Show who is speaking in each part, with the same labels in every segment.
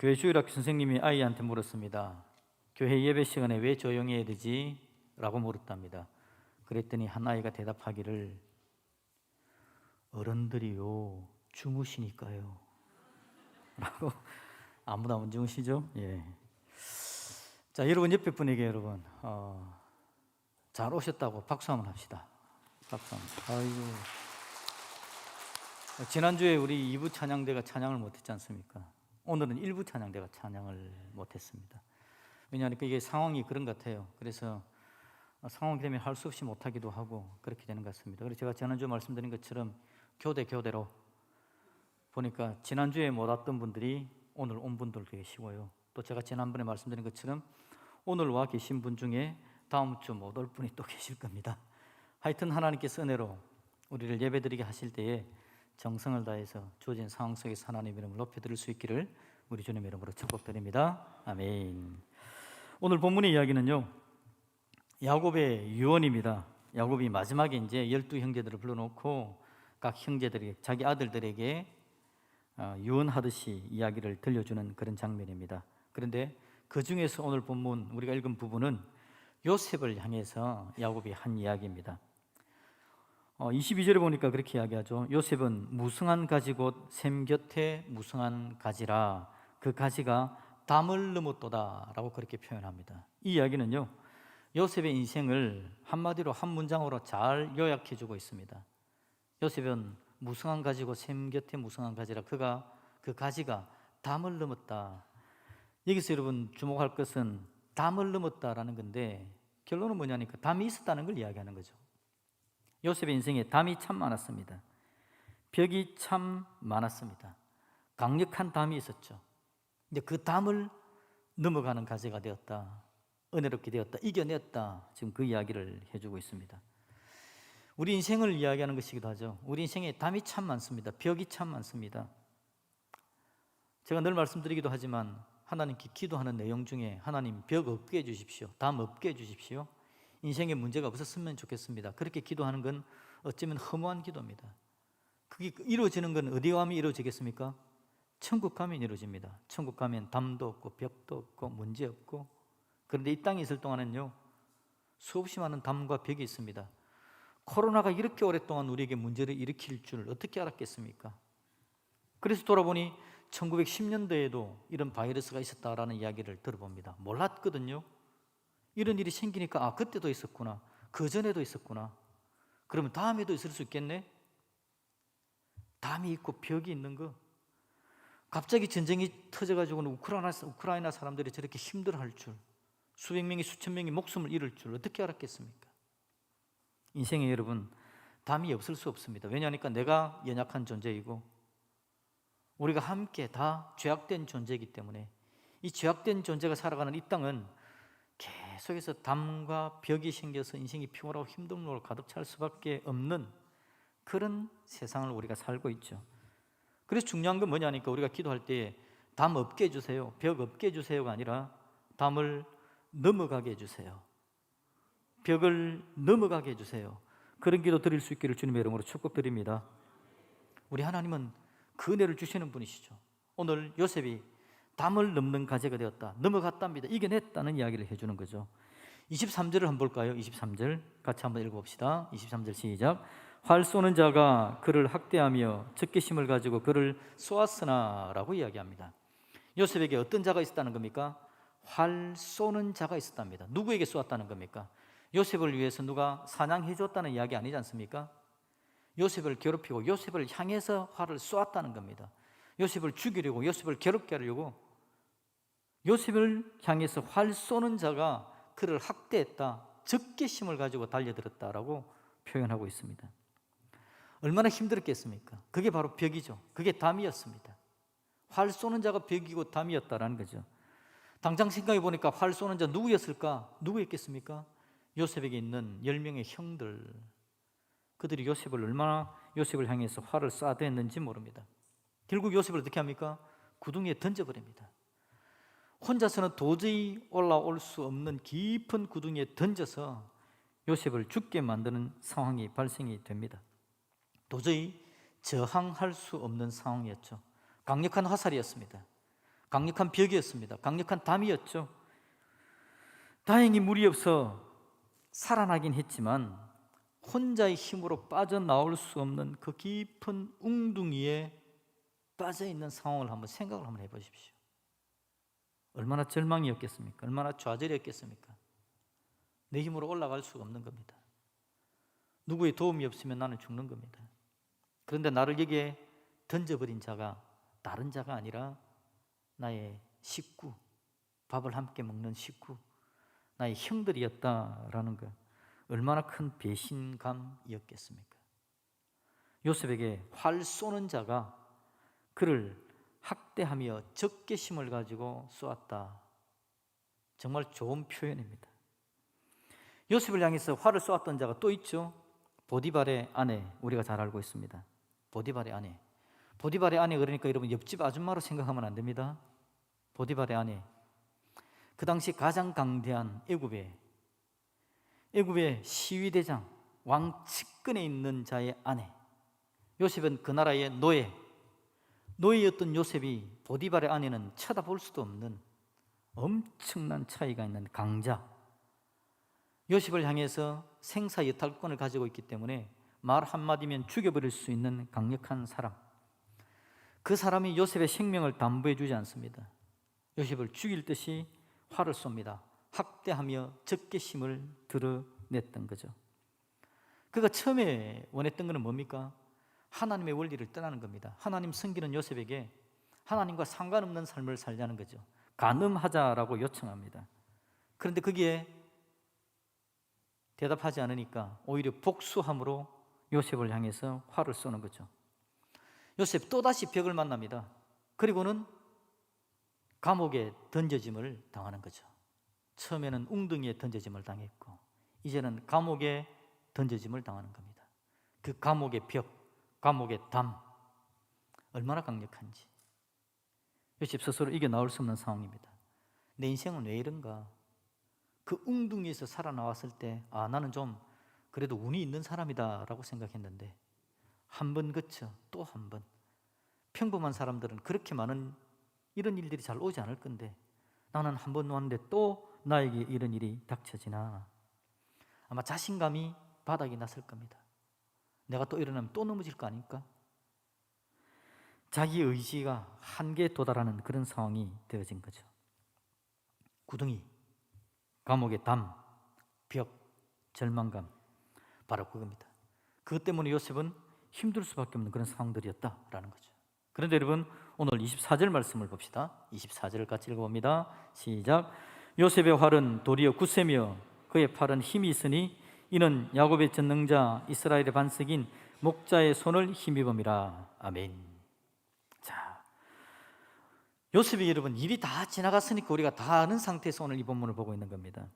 Speaker 1: 교회 주일학교 선생님이 아이한테 물었습니다. 교회 예배 시간에 왜 조용히 해야 되지? 라고 물었답니다. 그랬더니 한 아이가 대답하기를 어른들이요 주무시니까요 라고. 아무도 안 주무시죠? 예. 자, 여러분 옆에 분에게 여러분 잘 오셨다고 박수 한번 합시다. 박수 한번. 아이고. 지난주에 우리 2부 찬양대가 찬양을 못했지 않습니까? 오늘은 1부 찬양대가 찬양을 못했습니다. 왜냐하면 이게 상황이 그런 것 같아요. 그래서 상황이 되면 할 수 없이 못하기도 하고 그렇게 되는 것 같습니다. 그래서 제가 지난주에 말씀드린 것처럼 교대로 보니까 지난주에 못 왔던 분들이 오늘 온 분들도 계시고요. 또 제가 지난번에 말씀드린 것처럼 오늘 와 계신 분 중에 다음 주 못 올 분이 또 계실 겁니다. 하여튼 하나님께서 은혜로 우리를 예배드리게 하실 때에 정성을 다해서 주어진 상황 속에서 하나님 이름을 높여드릴 수 있기를 우리 주님 이름으로 축복드립니다. 아멘. 오늘 본문의 이야기는요, 야곱의 유언입니다. 야곱이 마지막에 이제 12형제들을 불러놓고 각 형제들에게, 자기 아들들에게 유언하듯이 이야기를 들려주는 그런 장면입니다. 그런데 그 중에서 오늘 본문 우리가 읽은 부분은 요셉을 향해서 야곱이 한 이야기입니다. 22절에 보니까 그렇게 이야기하죠. 요셉은 무성한 가지 곧 샘 곁에 무성한 가지라 그 가지가 담을 넘었도다 라고 그렇게 표현합니다. 이 이야기는요, 요셉의 인생을 한마디로 한 문장으로 잘 요약해 주고 있습니다. 요셉은 무성한 가지고 샘 곁에 무성한 가지라 그가 그 가지가 담을 넘었다. 여기서 여러분 주목할 것은 담을 넘었다라는 건데 결론은 뭐냐니까 담이 있었다는 걸 이야기하는 거죠. 요셉의 인생에 담이 참 많았습니다. 벽이 참 많았습니다. 강력한 담이 있었죠. 근데 그 담을 넘어가는 가지가 되었다. 은혜롭게 되었다. 이겨냈다. 지금 그 이야기를 해주고 있습니다. 우리 인생을 이야기하는 것이기도 하죠. 우리 인생에 담이 참 많습니다. 벽이 참 많습니다. 제가 늘 말씀드리기도 하지만 하나님께 기도하는 내용 중에 하나님 벽 없게 해주십시오. 담 없게 해주십시오. 인생에 문제가 없었으면 좋겠습니다. 그렇게 기도하는 건 어쩌면 허무한 기도입니다. 그게 이루어지는 건 어디 가면 이루어지겠습니까? 천국 가면 이루어집니다. 천국 가면 담도 없고 벽도 없고 문제 없고. 그런데 이 땅에 있을 동안은요, 수없이 많은 담과 벽이 있습니다. 코로나가 이렇게 오랫동안 우리에게 문제를 일으킬 줄 어떻게 알았겠습니까? 그래서 돌아보니 1910년대에도 이런 바이러스가 있었다라는 이야기를 들어봅니다. 몰랐거든요. 이런 일이 생기니까 그때도 있었구나, 그 전에도 있었구나, 그러면 다음에도 있을 수 있겠네. 담이 있고 벽이 있는 거. 갑자기 전쟁이 터져가지고는 우크라이나 사람들이 저렇게 힘들어할 줄, 수백 명이 수천 명이 목숨을 잃을 줄 어떻게 알았겠습니까? 인생에 여러분 담이 없을 수 없습니다. 왜냐하니까 내가 연약한 존재이고 우리가 함께 다 죄악된 존재이기 때문에 이 죄악된 존재가 살아가는 이 땅은 계속해서 담과 벽이 생겨서 인생이 피곤하고 힘듦으로 가득 찰 수밖에 없는 그런 세상을 우리가 살고 있죠. 그래서 중요한 건 뭐냐니까 우리가 기도할 때 담 없게 해주세요, 벽 없게 해주세요가 아니라 담을 넘어가게 해주세요, 벽을 넘어가게 해주세요. 그런 기도 드릴 수 있기를 주님의 이름으로 축복드립니다. 우리 하나님은 그 은혜를 주시는 분이시죠. 오늘 요셉이 담을 넘는 가지가 되었다, 넘어갔답니다, 이겨냈다는 이야기를 해주는 거죠. 23절을 한번 볼까요? 23절 같이 한번 읽어봅시다. 23절 시작. 활 쏘는 자가 그를 학대하며 적개심을 가지고 그를 쏘았으나 라고 이야기합니다. 요셉에게 어떤 자가 있었다는 겁니까? 활 쏘는 자가 있었답니다. 누구에게 쏘았다는 겁니까? 요셉을 위해서 누가 사냥해 줬다는 이야기 아니지 않습니까? 요셉을 괴롭히고 요셉을 향해서 활을 쏘았다는 겁니다. 요셉을 죽이려고, 요셉을 괴롭게 하려고 요셉을 향해서 활 쏘는 자가 그를 학대했다, 적개심을 가지고 달려들었다라고 표현하고 있습니다. 얼마나 힘들었겠습니까? 그게 바로 벽이죠. 그게 담이었습니다. 활 쏘는 자가 벽이고 담이었다라는 거죠. 당장 생각해 보니까 활 쏘는 자 누구였을까? 누구였겠습니까? 요셉에게 있는 10명의 형들, 그들이 얼마나 요셉을 향해서 활을 쏴댔는지 모릅니다. 결국 요셉을 어떻게 합니까? 구덩이에 던져버립니다. 혼자서는 도저히 올라올 수 없는 깊은 구덩이에 던져서 요셉을 죽게 만드는 상황이 발생이 됩니다. 도저히 저항할 수 없는 상황이었죠. 강력한 화살이었습니다. 강력한 벽이었습니다. 강력한 담이었죠. 다행히 물이 없어 살아나긴 했지만 혼자의 힘으로 빠져나올 수 없는 그 깊은 웅둥이에 빠져있는 상황을 한번 생각을 한번 해보십시오. 얼마나 절망이었겠습니까? 얼마나 좌절이었겠습니까? 내 힘으로 올라갈 수가 없는 겁니다. 누구의 도움이 없으면 나는 죽는 겁니다. 그런데 나를 여기에 던져버린 자가 다른 자가 아니라 나의 식구, 밥을 함께 먹는 식구, 나의 형들이었다라는 것, 얼마나 큰 배신감이었겠습니까? 요셉에게 활 쏘는 자가 그를 학대하며 적개심을 가지고 쏘았다. 정말 좋은 표현입니다. 요셉을 향해서 활을 쏘았던 자가 또 있죠. 보디발의 아내, 우리가 잘 알고 있습니다. 보디발의 아내. 보디발의 아내 그러니까 여러분 옆집 아줌마로 생각하면 안 됩니다. 보디발의 아내. 그 당시 가장 강대한 애굽의 시위대장, 왕 측근에 있는 자의 아내. 요셉은 그 나라의 노예였던 요셉이 보디발의 아내는 쳐다볼 수도 없는 엄청난 차이가 있는 강자. 요셉을 향해서 생사여탈권을 가지고 있기 때문에 말 한마디면 죽여버릴 수 있는 강력한 사람. 그 사람이 요셉의 생명을 담보해 주지 않습니다. 요셉을 죽일 듯이 활을 쏩니다. 학대하며 적개심을 드러냈던 거죠. 그가 처음에 원했던 것은 뭡니까? 하나님의 원리를 떠나는 겁니다. 하나님 섬기는 요셉에게 하나님과 상관없는 삶을 살자는 거죠. 간음하자라고 요청합니다. 그런데 거기에 대답하지 않으니까 오히려 복수함으로 요셉을 향해서 활을 쏘는 거죠. 요셉 또다시 벽을 만납니다. 그리고는 감옥에 던져짐을 당하는 거죠. 처음에는 웅덩이에 던져짐을 당했고 이제는 감옥에 던져짐을 당하는 겁니다. 그 감옥의 벽, 감옥의 담, 얼마나 강력한지. 요셉 스스로 이겨나올 수 없는 상황입니다. 내 인생은 왜 이런가? 그 웅둥이에서 살아나왔을 때 나는 좀 그래도 운이 있는 사람이다 라고 생각했는데 한 번 그쳐 또 한 번. 평범한 사람들은 그렇게 많은 이런 일들이 잘 오지 않을 건데 나는 한 번 왔는데 또 나에게 이런 일이 닥쳐지나. 아마 자신감이 바닥이 났을 겁니다. 내가 또 일어나면 또 넘어질 거 아닙니까? 자기 의지가 한계에 도달하는 그런 상황이 되어진 거죠. 구덩이, 감옥의 담, 벽, 절망감, 바로 그겁니다. 그것 때문에 요셉은 힘들 수밖에 없는 그런 상황들이었다라는 거죠. 그런데 여러분 오늘 24절 말씀을 봅시다. 24절을 같이 읽어봅니다. 시작. 요셉의 활은 도리어 굳세며 그의 팔은 힘이 있으니 이는 야곱의 전능자 이스라엘의 반석인 목자의 손을 힘입음이라. 아멘. 자, 요셉이 여러분 일이 다 지나갔으니까 우리가 다 아는 상태에서 오늘 이 본문을 보고 있는 겁니다.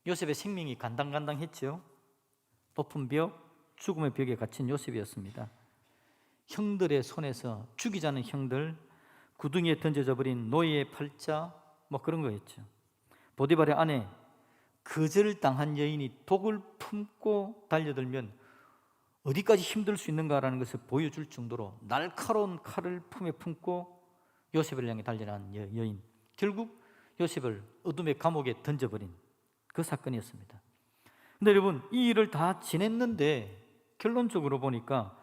Speaker 1: 요셉의 생명이 간당간당했죠. 높은 벽, 죽음의 벽에 갇힌 요셉이었습니다. 형들의 손에서 죽이자는 형들, 구덩이에 던져져 버린 노예의 팔자, 뭐 그런 거였죠. 보디발의 아내, 거절당한 여인이 독을 품고 달려들면 어디까지 힘들 수 있는가라는 것을 보여줄 정도로 날카로운 칼을 품에 품고 요셉을 향해 달려난 여인, 결국 요셉을 어둠의 감옥에 던져버린 그 사건이었습니다. 근데 여러분 이 일을 다 지냈는데 결론적으로 보니까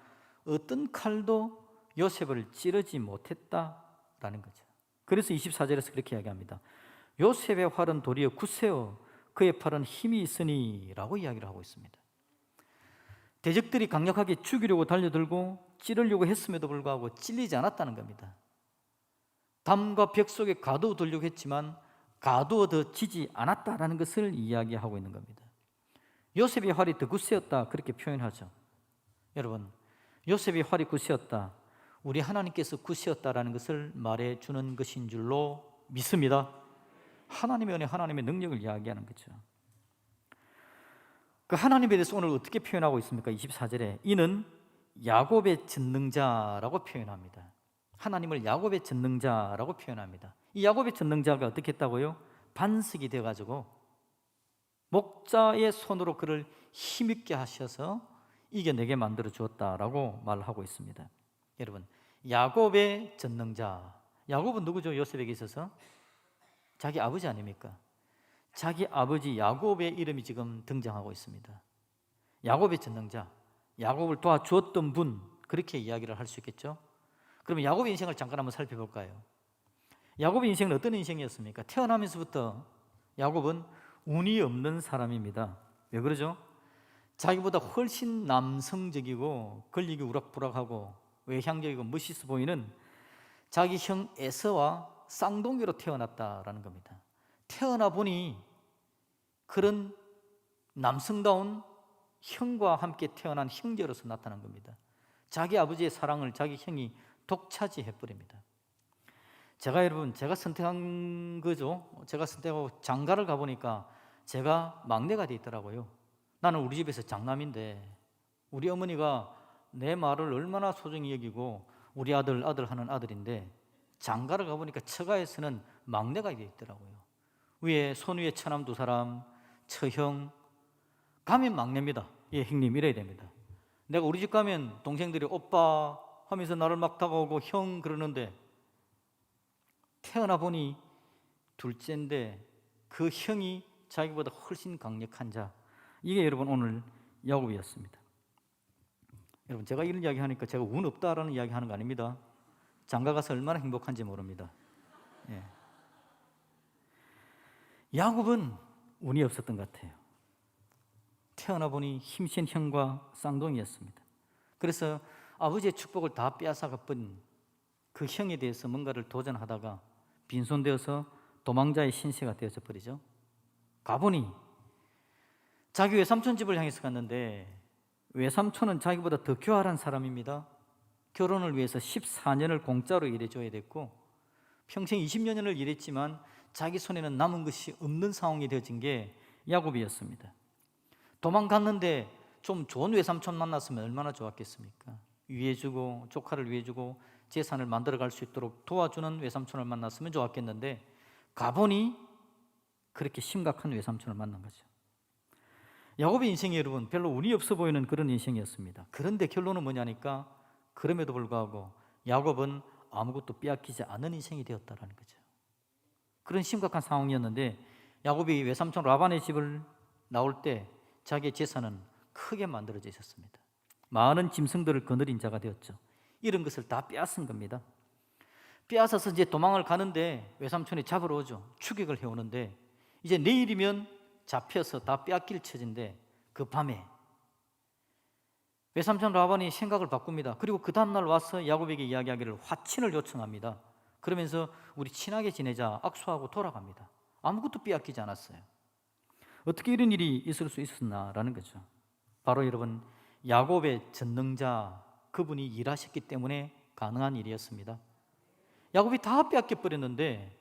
Speaker 1: 어떤 칼도 요셉을 찌르지 못했다라는 거죠. 그래서 24절에서 그렇게 이야기합니다. 요셉의 활은 도리어 굳세어 그의 팔은 힘이 있으니 라고 이야기를 하고 있습니다. 대적들이 강력하게 죽이려고 달려들고 찌르려고 했음에도 불구하고 찔리지 않았다는 겁니다. 담과 벽 속에 가두어두려고 했지만 가두어지지 않았다라는 것을 이야기하고 있는 겁니다. 요셉의 활이 더 굳세었다 그렇게 표현하죠. 여러분 요셉의 활이 굳세었다, 우리 하나님께서 굳세었다라는 것을 말해주는 것인 줄로 믿습니다. 하나님의 은혜, 하나님의 능력을 이야기하는 거죠. 그 하나님에 대해서 오늘 어떻게 표현하고 있습니까? 24절에 이는 야곱의 전능자라고 표현합니다. 하나님을 야곱의 전능자라고 표현합니다. 이 야곱의 전능자가 어떻게 했다고요? 반석이 되어가지고 목자의 손으로 그를 힘있게 하셔서 이겨내게 만들어 주었다라고 말하고 있습니다. 여러분 야곱의 전능자, 야곱은 누구죠? 요셉에게 있어서 자기 아버지 아닙니까? 자기 아버지 야곱의 이름이 지금 등장하고 있습니다. 야곱의 전능자, 야곱을 도와주었던 분, 그렇게 이야기를 할 수 있겠죠. 그러면 야곱의 인생을 잠깐 한번 살펴볼까요? 야곱의 인생은 어떤 인생이었습니까? 태어나면서부터 야곱은 운이 없는 사람입니다. 왜 그러죠? 자기보다 훨씬 남성적이고 권력이 우락부락하고 외향적이고 멋있어 보이는 자기 형 에서와 쌍둥이로 태어났다라는 겁니다. 태어나 보니 그런 남성다운 형과 함께 태어난 형제로서 나타난 겁니다. 자기 아버지의 사랑을 자기 형이 독차지해 버립니다. 제가 선택한 거죠. 제가 선택하고 장가를 가보니까 제가 막내가 돼 있더라고요. 나는 우리 집에서 장남인데 우리 어머니가 내 말을 얼마나 소중히 여기고 우리 아들 하는 아들인데 장가를 가보니까 처가에서는 막내가 돼 있더라고요. 위에 손 위에 처남 2사람, 처형, 가면 막내입니다. 예, 형님 이래야 됩니다. 내가 우리 집 가면 동생들이 오빠 하면서 나를 막 다가오고 형 그러는데 태어나 보니 둘째인데 그 형이 자기보다 훨씬 강력한 자, 이게 여러분 오늘 야곱이었습니다. 여러분 제가 이런 이야기 하니까 제가 운 없다라는 이야기 하는 거 아닙니다. 장가 가서 얼마나 행복한지 모릅니다. 예. 야곱은 운이 없었던 것 같아요. 태어나 보니 힘센 형과 쌍둥이였습니다. 그래서 아버지의 축복을 다 빼앗아가 버린 그 형에 대해서 뭔가를 도전하다가 빈손되어서 도망자의 신세가 되어져 버리죠. 가보니 자기 외삼촌 집을 향해서 갔는데 외삼촌은 자기보다 더 교활한 사람입니다. 결혼을 위해서 14년을 공짜로 일해줘야 됐고 평생 20여 년을 일했지만 자기 손에는 남은 것이 없는 상황이 되어진 게 야곱이었습니다. 도망갔는데 좀 좋은 외삼촌 만났으면 얼마나 좋았겠습니까? 위해주고 조카를 위해주고 재산을 만들어갈 수 있도록 도와주는 외삼촌을 만났으면 좋았겠는데 가보니 그렇게 심각한 외삼촌을 만난 거죠. 야곱의 인생이 여러분 별로 운이 없어 보이는 그런 인생이었습니다. 그런데 결론은 뭐냐니까 그럼에도 불구하고 야곱은 아무것도 빼앗기지 않은 인생이 되었다는 거죠. 그런 심각한 상황이었는데 야곱이 외삼촌 라반의 집을 나올 때 자기의 재산은 크게 만들어져 있었습니다. 많은 짐승들을 거느린 자가 되었죠. 이런 것을 다 빼앗은 겁니다. 빼앗아서 이제 도망을 가는데 외삼촌이 잡으러 오죠. 추격을 해오는데 이제 내일이면 잡혀서 다 빼앗길 처지인데 그 밤에 외삼촌 라반이 생각을 바꿉니다. 그리고 그 다음날 와서 야곱에게 이야기하기를 화친을 요청합니다. 그러면서 우리 친하게 지내자 악수하고 돌아갑니다. 아무것도 빼앗기지 않았어요. 어떻게 이런 일이 있을 수 있었나라는 거죠. 바로 여러분 야곱의 전능자 그분이 일하셨기 때문에 가능한 일이었습니다. 야곱이 다 빼앗겨 버렸는데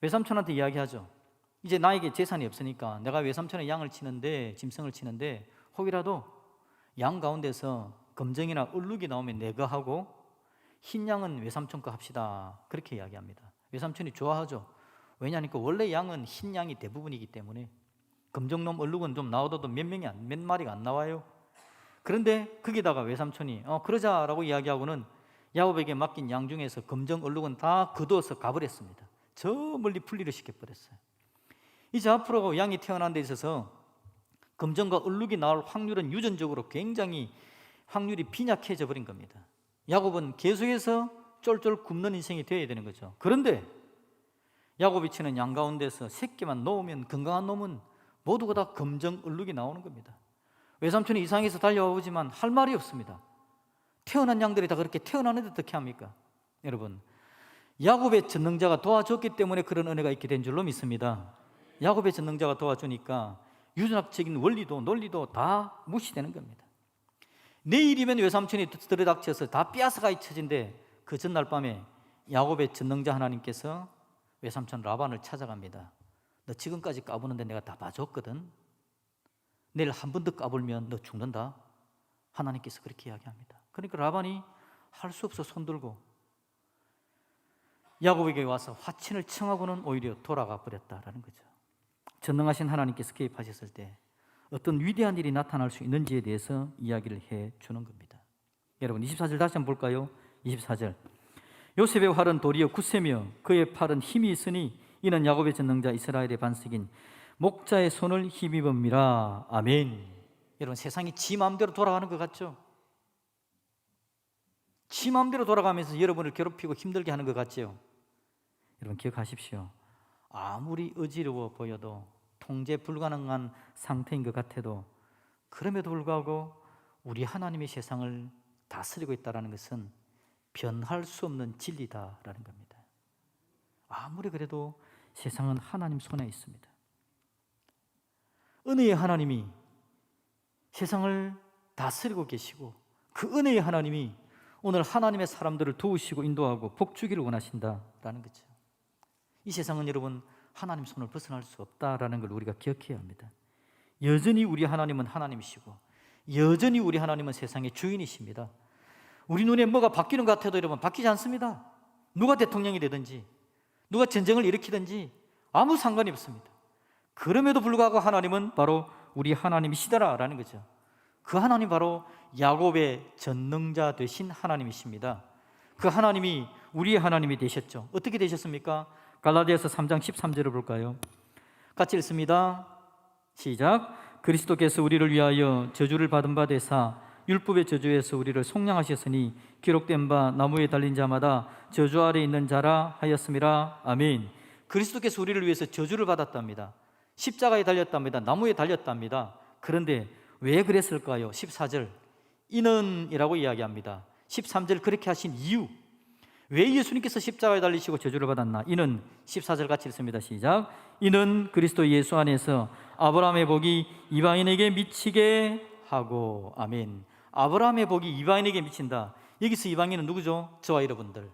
Speaker 1: 외삼촌한테 이야기하죠. 이제 나에게 재산이 없으니까 내가 외삼촌의 양을 치는데 짐승을 치는데 혹이라도 양 가운데서 검정이나 얼룩이 나오면 내가 하고 흰 양은 외삼촌 거 합시다. 그렇게 이야기합니다. 외삼촌이 좋아하죠. 왜냐하니까 원래 양은 흰 양이 대부분이기 때문에 검정놈 얼룩은 좀 나오더라도 몇 마리가 안 나와요. 그런데 거기다가 외삼촌이 그러자라고 이야기하고는 야곱에게 맡긴 양 중에서 검정 얼룩은 다 거두어서 가버렸습니다. 저 멀리 분리를 시켜버렸어요. 이제 앞으로 양이 태어난 데 있어서 검정과 얼룩이 나올 확률은 유전적으로 굉장히 확률이 빈약해져 버린 겁니다. 야곱은 계속해서 쫄쫄 굶는 인생이 되어야 되는 거죠. 그런데 야곱이 치는 양 가운데서 새끼만 놓으면 건강한 놈은 모두가 다 검정 얼룩이 나오는 겁니다. 외삼촌이 이상해서 달려와 보지만 할 말이 없습니다. 태어난 양들이 다 그렇게 태어나는데 어떻게 합니까? 여러분 야곱의 전능자가 도와줬기 때문에 그런 은혜가 있게 된 줄로 믿습니다. 야곱의 전능자가 도와주니까 유전학적인 원리도 논리도 다 무시되는 겁니다. 내일이면 외삼촌이 들이닥쳐서 다 빼앗아가 처진데 그 전날 밤에 야곱의 전능자 하나님께서 외삼촌 라반을 찾아갑니다. 너 지금까지 까부는데 내가 다 봐줬거든. 내일 한 번 더 까불면 너 죽는다. 하나님께서 그렇게 이야기합니다. 그러니까 라반이 할 수 없어 손 들고 야곱에게 와서 화친을 청하고는 오히려 돌아가 버렸다라는 거죠. 전능하신 하나님께서 개입하셨을 때 어떤 위대한 일이 나타날 수 있는지에 대해서 이야기를 해 주는 겁니다. 여러분 24절 다시 한번 볼까요? 24절 요셉의 활은 도리어 굳세며 그의 팔은 힘이 있으니 이는 야곱의 전능자 이스라엘의 반석인 목자의 손을 힘입음이라. 아멘. 여러분, 세상이 지 마음대로 돌아가는 것 같죠? 지 마음대로 돌아가면서 여러분을 괴롭히고 힘들게 하는 것 같죠? 여러분, 기억하십시오. 아무리 어지러워 보여도, 통제 불가능한 상태인 것 같아도, 그럼에도 불구하고 우리 하나님의 세상을 다스리고 있다는 것은 변할 수 없는 진리다라는 겁니다. 아무리 그래도 세상은 하나님 손에 있습니다. 은혜의 하나님이 세상을 다스리고 계시고, 그 은혜의 하나님이 오늘 하나님의 사람들을 도우시고 인도하고 복주기를 원하신다라는 거죠. 이 세상은 여러분, 하나님 손을 벗어날 수 없다라는 걸 우리가 기억해야 합니다. 여전히 우리 하나님은 하나님이시고, 여전히 우리 하나님은 세상의 주인이십니다. 우리 눈에 뭐가 바뀌는 것 같아도 여러분, 바뀌지 않습니다. 누가 대통령이 되든지, 누가 전쟁을 일으키든지 아무 상관이 없습니다. 그럼에도 불구하고 하나님은 바로 우리 하나님이시다라는 거죠. 그 하나님 바로 야곱의 전능자 되신 하나님이십니다. 그 하나님이 우리의 하나님이 되셨죠. 어떻게 되셨습니까? 갈라디아서 3장 13절을 볼까요? 같이 읽습니다. 시작. 그리스도께서 우리를 위하여 저주를 받은 바 되사 율법의 저주에서 우리를 속량하셨으니 기록된 바 나무에 달린 자마다 저주 아래 있는 자라 하였음이라. 아멘. 그리스도께서 우리를 위해서 저주를 받았답니다. 십자가에 달렸답니다. 나무에 달렸답니다. 그런데 왜 그랬을까요? 14절 이는 이라고 이야기합니다. 13절 그렇게 하신 이유, 왜 예수님께서 십자가에 달리시고 저주를 받았나? 이는 14절 같이 읽습니다. 시작. 이는 그리스도 예수 안에서 아브라함의 복이 이방인에게 미치게 하고. 아멘. 아브라함의 복이 이방인에게 미친다. 여기서 이방인은 누구죠? 저와 여러분들,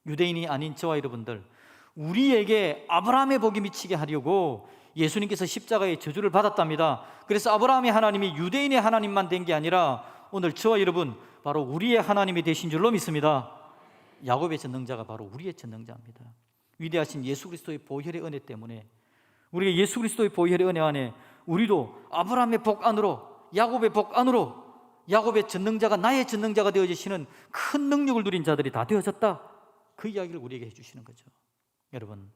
Speaker 1: 유대인이 아닌 저와 여러분들, 우리에게 아브라함의 복이 미치게 하려고 예수님께서 십자가에 저주를 받았답니다. 그래서 아브라함의 하나님이 유대인의 하나님만 된 게 아니라 오늘 저와 여러분 바로 우리의 하나님이 되신 줄로 믿습니다. 야곱의 전능자가 바로 우리의 전능자입니다. 위대하신 예수 그리스도의 보혈의 은혜 때문에, 우리가 예수 그리스도의 보혈의 은혜 안에 우리도 아브라함의 복 안으로, 야곱의 복 안으로, 야곱의 전능자가 나의 전능자가 되어주시는 큰 능력을 누린 자들이 다 되어졌다. 그 이야기를 우리에게 해주시는 거죠. 여러분,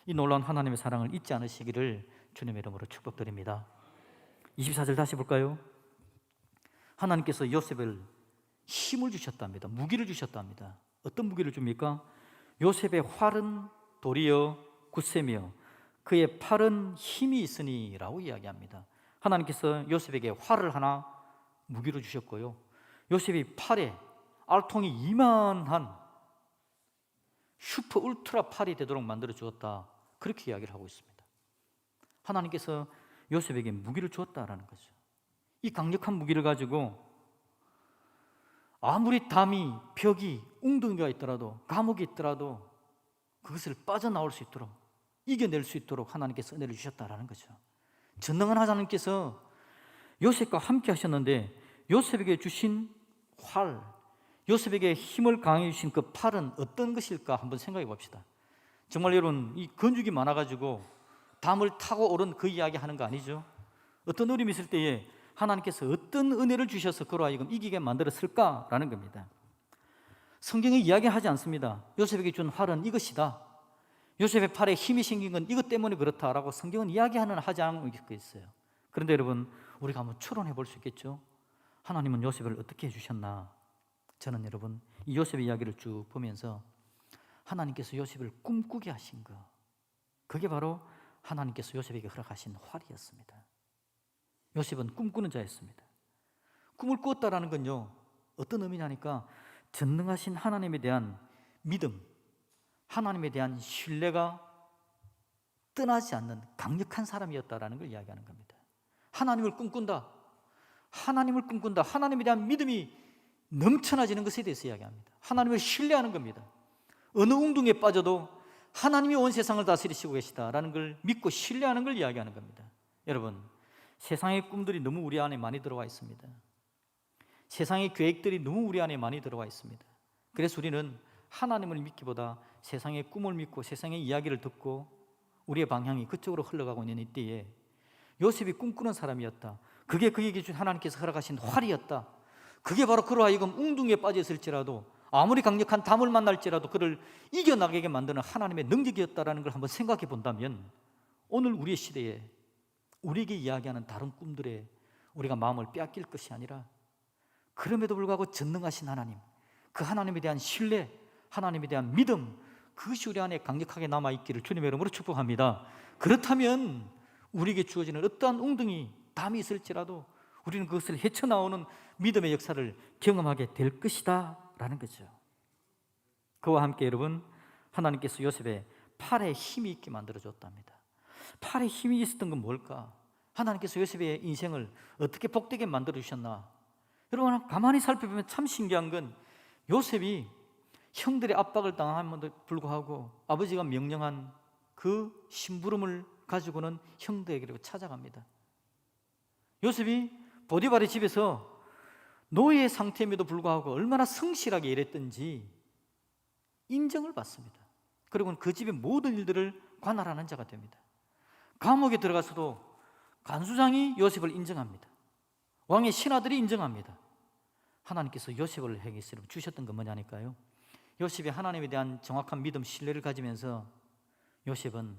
Speaker 1: 이 놀라운 하나님의 사랑을 잊지 않으시기를 주님의 이름으로 축복드립니다. 24절 다시 볼까요? 하나님께서 요셉을 힘을 주셨답니다. 무기를 주셨답니다. 어떤 무기를 줍니까? 요셉의 활은 도리어 굳세며 그의 팔은 힘이 있으니 라고 이야기합니다. 하나님께서 요셉에게 활을 하나 무기로 주셨고요, 요셉이 팔에 알통이 이만한 슈퍼 울트라 팔이 되도록 만들어 주었다, 그렇게 이야기를 하고 있습니다. 하나님께서 요셉에게 무기를 주었다라는 거죠. 이 강력한 무기를 가지고 아무리 담이, 벽이, 웅덩이가 있더라도, 감옥이 있더라도 그것을 빠져나올 수 있도록, 이겨낼 수 있도록 하나님께서 은혜를 주셨다라는 거죠. 전능한 하나님께서 요셉과 함께 하셨는데, 요셉에게 주신 활, 요셉에게 힘을 강해 주신 그 팔은 어떤 것일까 한번 생각해 봅시다. 정말 여러분, 이 건축이 많아가지고 담을 타고 오른 그 이야기 하는 거 아니죠? 어떤 어려움이 있을 때에 하나님께서 어떤 은혜를 주셔서 그로 하여금 이기게 만들었을까라는 겁니다. 성경에 이야기하지 않습니다. 요셉에게 준 활은 이것이다, 요셉의 팔에 힘이 생긴 건 이것 때문에 그렇다라고 성경은 이야기하는 하지 않고 있어요. 그런데 여러분, 우리가 한번 추론해 볼 수 있겠죠? 하나님은 요셉을 어떻게 해주셨나? 저는 여러분, 이 요셉의 이야기를 쭉 보면서 하나님께서 요셉을 꿈꾸게 하신 것, 그게 바로 하나님께서 요셉에게 허락하신 활이었습니다. 요셉은 꿈꾸는 자였습니다. 꿈을 꾸었다라는 건요, 어떤 의미냐니까 전능하신 하나님에 대한 믿음, 하나님에 대한 신뢰가 떠나지 않는 강력한 사람이었다라는 걸 이야기하는 겁니다. 하나님을 꿈꾼다, 하나님을 꿈꾼다, 하나님에 대한 믿음이 넘쳐나지는 것에 대해서 이야기합니다. 하나님을 신뢰하는 겁니다. 어느 웅둥이에 빠져도 하나님이 온 세상을 다스리시고 계시다라는 걸 믿고 신뢰하는 걸 이야기하는 겁니다. 여러분, 세상의 꿈들이 너무 우리 안에 많이 들어와 있습니다. 세상의 계획들이 너무 우리 안에 많이 들어와 있습니다. 그래서 우리는 하나님을 믿기보다 세상의 꿈을 믿고 세상의 이야기를 듣고 우리의 방향이 그쪽으로 흘러가고 있는 이때에 요셉이 꿈꾸는 사람이었다, 그게 그에게 준 하나님께서 허락하신 활이었다, 그게 바로 그로 하여금 웅둥이에 빠져 있을지라도 아무리 강력한 담을 만날지라도 그를 이겨나가게 만드는 하나님의 능력이었다는 걸 한번 생각해 본다면 오늘 우리의 시대에 우리에게 이야기하는 다른 꿈들에 우리가 마음을 빼앗길 것이 아니라 그럼에도 불구하고 전능하신 하나님, 그 하나님에 대한 신뢰, 하나님에 대한 믿음, 그것이 우리 안에 강력하게 남아있기를 주님의 이름으로 축복합니다. 그렇다면 우리에게 주어지는 어떠한 웅덩이, 담이 있을지라도 우리는 그것을 헤쳐나오는 믿음의 역사를 경험하게 될 것이다 라는 거죠. 그와 함께 여러분, 하나님께서 요셉의 팔에 힘이 있게 만들어줬답니다. 팔에 힘이 있었던 건 뭘까? 하나님께서 요셉의 인생을 어떻게 복되게 만들어주셨나? 여러분 가만히 살펴보면 참 신기한 건 요셉이 형들의 압박을 당함에도 불구하고 아버지가 명령한 그 심부름을 가지고는 형들에게로 찾아갑니다. 요셉이 보디발의 집에서 노예의 상태임에도 불구하고 얼마나 성실하게 일했던지 인정을 받습니다. 그리고 그 집의 모든 일들을 관할하는 자가 됩니다. 감옥에 들어가서도 간수장이 요셉을 인정합니다. 왕의 신하들이 인정합니다. 하나님께서 요셉을 향해 주셨던 건 뭐냐니까요, 요셉이 하나님에 대한 정확한 믿음, 신뢰를 가지면서 요셉은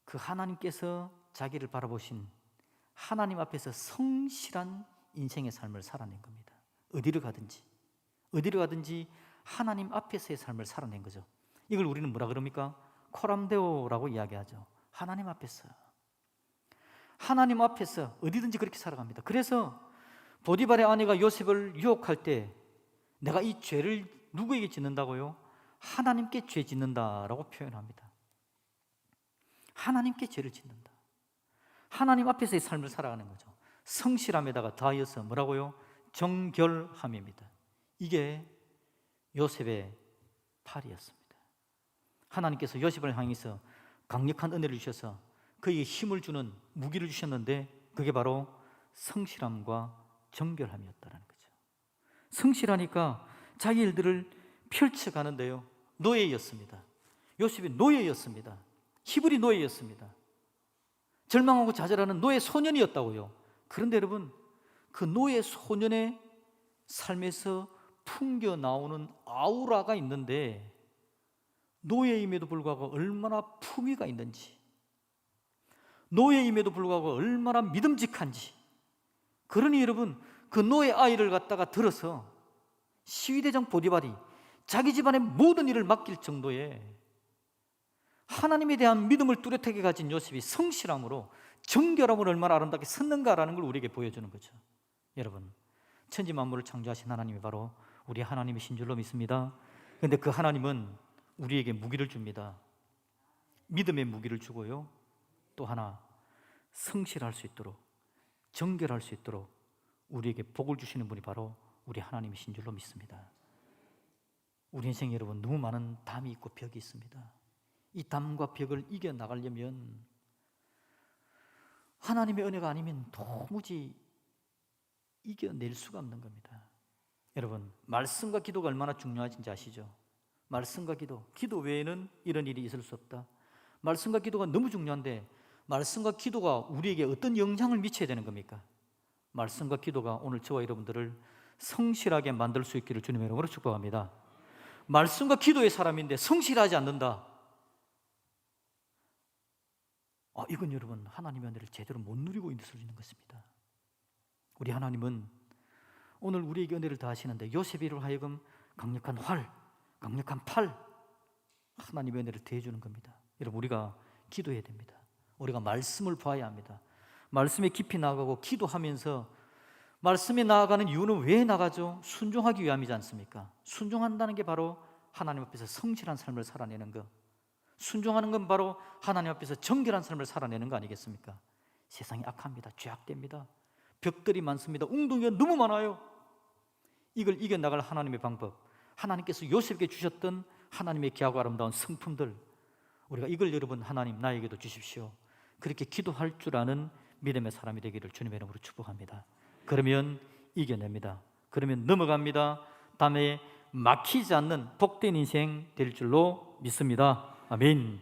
Speaker 1: 그 하나님께서 자기를 바라보신 하나님 앞에서 성실한 인생의 삶을 살아낸 겁니다. 어디를 가든지 하나님 앞에서의 삶을 살아낸 거죠. 이걸 우리는 뭐라 그럽니까? 코람데오라고 이야기하죠. 하나님 앞에서 어디든지 그렇게 살아갑니다. 그래서 보디발의 아내가 요셉을 유혹할 때 내가 이 죄를 누구에게 짓는다고요? 하나님께 죄 짓는다라고 표현합니다. 하나님께 죄를 짓는다. 하나님 앞에서의 삶을 살아가는 거죠. 성실함에다가 더하여서 뭐라고요? 정결함입니다. 이게 요셉의 팔이었습니다. 하나님께서 요셉을 향해서 강력한 은혜를 주셔서 그에게 힘을 주는 무기를 주셨는데 그게 바로 성실함과 정결함이었다는 거죠. 성실하니까 자기 일들을 펼쳐가는데요, 노예였습니다. 요셉이 노예였습니다. 히브리 노예였습니다. 절망하고 좌절하는 노예 소년이었다고요. 그런데 여러분, 그 노예 소년의 삶에서 풍겨 나오는 아우라가 있는데 노예임에도 불구하고 얼마나 품위가 있는지, 노예임에도 불구하고 얼마나 믿음직한지. 그러니 여러분, 그 노예 아이를 갖다가 들어서 시위대장 보디발이 자기 집안의 모든 일을 맡길 정도의 하나님에 대한 믿음을 뚜렷하게 가진 요셉이 성실함으로, 정결함으로 얼마나 아름답게 섰는가라는 걸 우리에게 보여주는 거죠. 여러분, 천지 만물을 창조하신 하나님이 바로 우리 하나님이신 줄로 믿습니다. 그런데 그 하나님은 우리에게 무기를 줍니다. 믿음의 무기를 주고요, 또 하나 성실할 수 있도록, 정결할 수 있도록 우리에게 복을 주시는 분이 바로 우리 하나님이신 줄로 믿습니다. 우리 인생에 여러분 너무 많은 담이 있고 벽이 있습니다. 이 담과 벽을 이겨나가려면 하나님의 은혜가 아니면 도무지 이겨낼 수가 없는 겁니다. 여러분, 말씀과 기도가 얼마나 중요한지 아시죠? 말씀과 기도 외에는 이런 일이 있을 수 없다. 말씀과 기도가 너무 중요한데 말씀과 기도가 우리에게 어떤 영향을 미쳐야 되는 겁니까? 말씀과 기도가 오늘 저와 여러분들을 성실하게 만들 수 있기를 주님의 이름으로 축복합니다. 말씀과 기도의 사람인데 성실하지 않는다. 이건 여러분 하나님의 은혜를 제대로 못 누리고 있는 것입니다. 우리 하나님은 오늘 우리에게 은혜를 다하시는데 요셉이로 하여금 강력한 활, 강력한 팔, 하나님의 은혜를 더해주는 겁니다. 여러분, 우리가 기도해야 됩니다. 우리가 말씀을 봐야 합니다. 말씀에 깊이 나아가고 기도하면서, 말씀에 나아가는 이유는 왜 나가죠? 순종하기 위함이지 않습니까? 순종한다는 게 바로 하나님 앞에서 성실한 삶을 살아내는 것, 순종하는 건 바로 하나님 앞에서 정결한 삶을 살아내는 거 아니겠습니까? 세상이 악합니다. 죄악됩니다. 벽들이 많습니다. 웅덩이가 너무 많아요. 이걸 이겨나갈 하나님의 방법, 하나님께서 요셉에게 주셨던 하나님의 귀하고 아름다운 성품들, 우리가 이걸 여러분 하나님 나에게도 주십시오. 그렇게 기도할 줄 아는 믿음의 사람이 되기를 주님의 이름으로 축복합니다. 그러면 이겨냅니다. 그러면 넘어갑니다. 다음에 막히지 않는 복된 인생 될 줄로 믿습니다. 아멘.